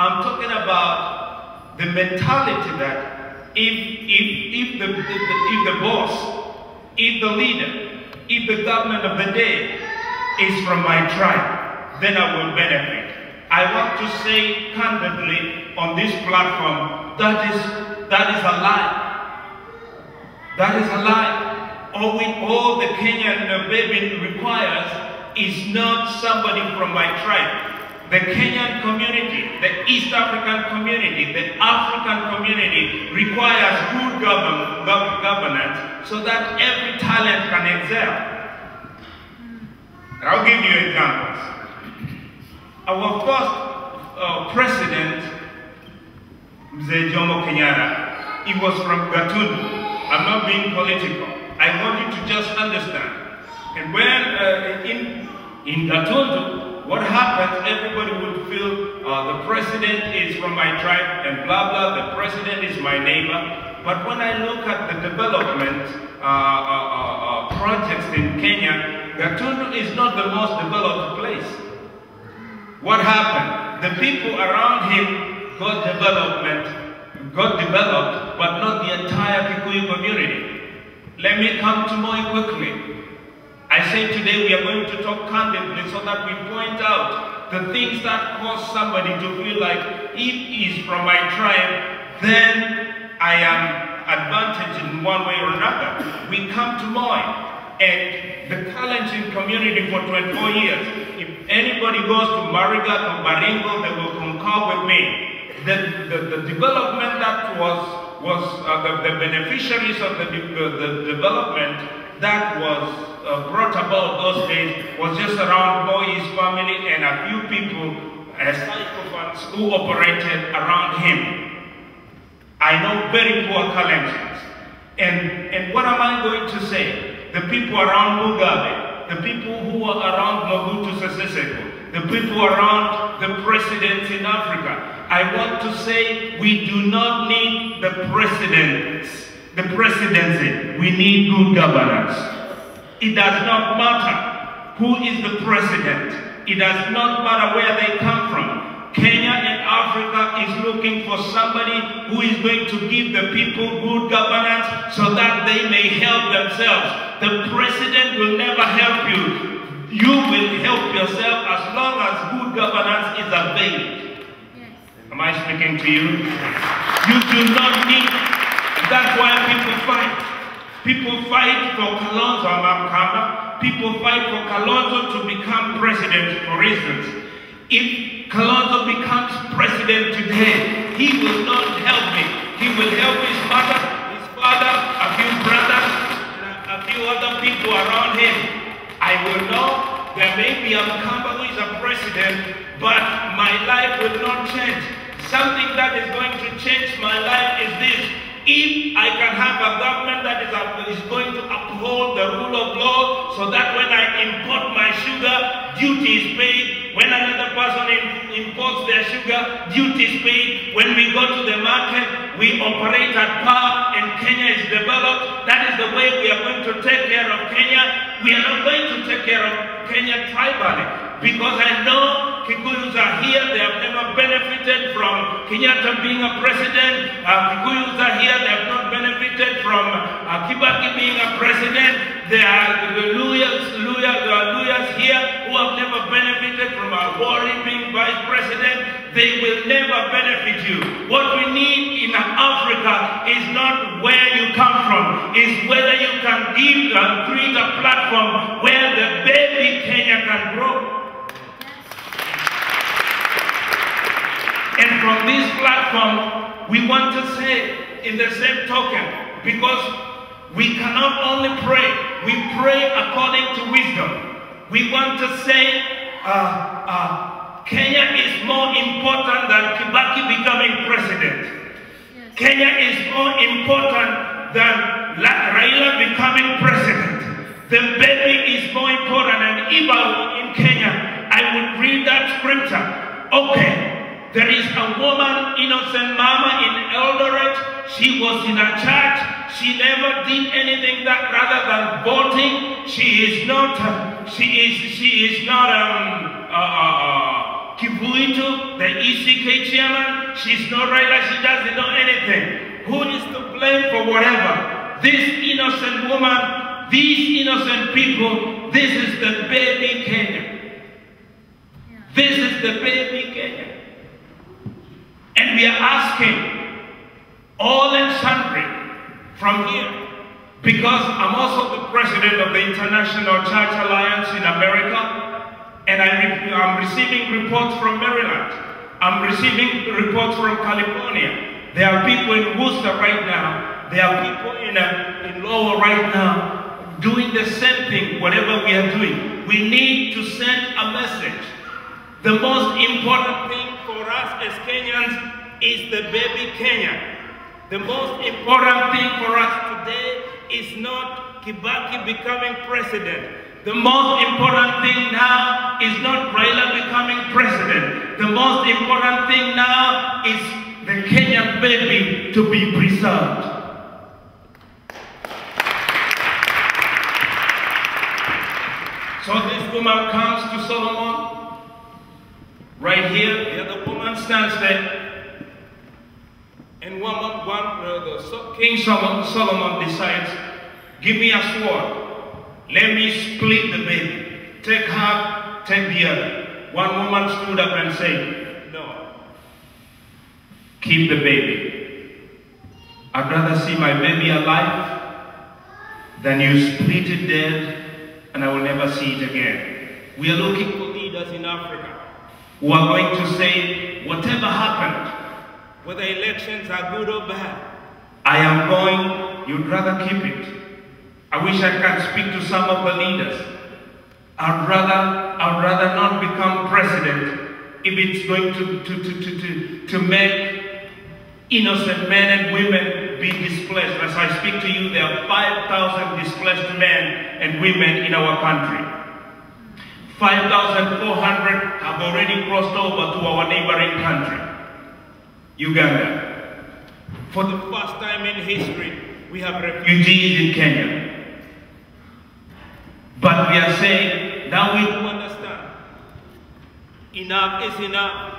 I'm talking about the mentality that if the boss, if the leader, if the government of the day is from my tribe, then I will benefit. I want to say candidly on this platform, that is a lie. That is a lie. All the Kenyan baby requires is not somebody from my tribe. The Kenyan community, the East African community, the African community requires good governance so that every talent can excel. I'll give you examples. Our first president, Mzee Jomo Kenyatta, he was from Gatundu. I'm not being political. I want you to just understand. And when in Gatundu, what happens, everybody would feel the president is from my tribe and blah, blah, the president is my neighbor. But when I look at the development projects in Kenya, Gatundu is not the most developed place. What happened? The people around him got developed, but not the entire Kikuyu community. Let me come to Moi quickly. I say today we are going to talk candidly so that we point out the things that cause somebody to feel like if he's from my tribe, then I am advantaged in one way or another. We come to Moi and the Kalenjin community for 24 years. If anybody goes to Marigat or Baringo, they will concur with me. The development that was the beneficiaries of the development that was brought about those days was just around Moi's family and a few people as psychopaths who operated around him. I know very poor Kalenjins. And what am I going to say? The people around Mugabe, the people who are around Mobutu Sese Seko, the people around the presidents in Africa. I want to say we do not need the presidency. We need good governance. It does not matter who is the president. It does not matter where they come from. Kenya and Africa is looking for somebody who is going to give the people good governance so that they may help themselves. The president will never help you. You will help yourself as long as good governance is available. Yes. Am I speaking to you? You do not need. That's why people fight. People fight for Kalonzo Amamkamba. People fight for Kalonzo to become president, for instance. If Kalonzo becomes president today, he will not help me. He will help his mother, his father, a few brothers, and a few other people around him. I will know there may be a Mkamba who is a president, but my life will not change. Something that is going to change my life is this. If I can have a government that is going to uphold the rule of law so that when I import my sugar, duty is paid. When another person imports their sugar, duty is paid. When we go to the market, we operate at par and Kenya is developed. That is the way we are going to take care of Kenya. We are not going to take care of Kenya tribally. Because I know Kikuyus are here, they have never benefited from Kenyatta being a president. Kikuyus are here, they have not benefited from Kibaki being a president. There are the Luyas here who have never benefited from Awori being vice president. They will never benefit you. What we need in Africa is not where you come from, is whether you can give and create a platform where the baby Kenya can grow. And from this platform, we want to say in the same token, because we cannot only pray, we pray according to wisdom. We want to say Kenya is more important than Kibaki becoming president. Yes. Kenya is more important than Raila becoming president. The baby is more important. And if I were in Kenya, I would read that scripture. Okay. There is a woman, innocent mama in Eldoret. She was in a church. She never did anything that rather than voting. She is not Kivu Kivuito, the ECK chairman, she's not right, she doesn't know anything. Who is to blame for whatever? This innocent woman, these innocent people, this is the baby Kenya. This is the baby Kenya. And we are asking all and sundry from here, because I'm also the president of the International Church Alliance in America, and I'm receiving reports from Maryland. I'm receiving reports from California. There are people in Worcester right now. There are people in Lowell right now doing the same thing, whatever we are doing. We need to send a message. The most important thing for us as Kenyans is the baby Kenya. The most important thing for us today is not Kibaki becoming president. The most important thing now is not Raila becoming president. The most important thing now is the Kenyan baby to be preserved. So this woman comes to Solomon, right here, the other woman stands there, and King Solomon decides, give me a sword. Let me split the baby. Take half, take the other. One woman stood up and said, no. Keep the baby. I'd rather see my baby alive than you split it dead and I will never see it again. We are looking for leaders in Africa who are going to say, whatever happened, whether elections are good or bad, I am going, you'd rather keep it. I wish I could speak to some of the leaders. I'd rather not become president if it's going to make innocent men and women be displaced. As I speak to you, there are 5,000 displaced men and women in our country. 5,400 have already crossed over to our neighboring country, Uganda. For the first time in history, we have refugees in Kenya. But we are saying, now we do understand. Enough is enough.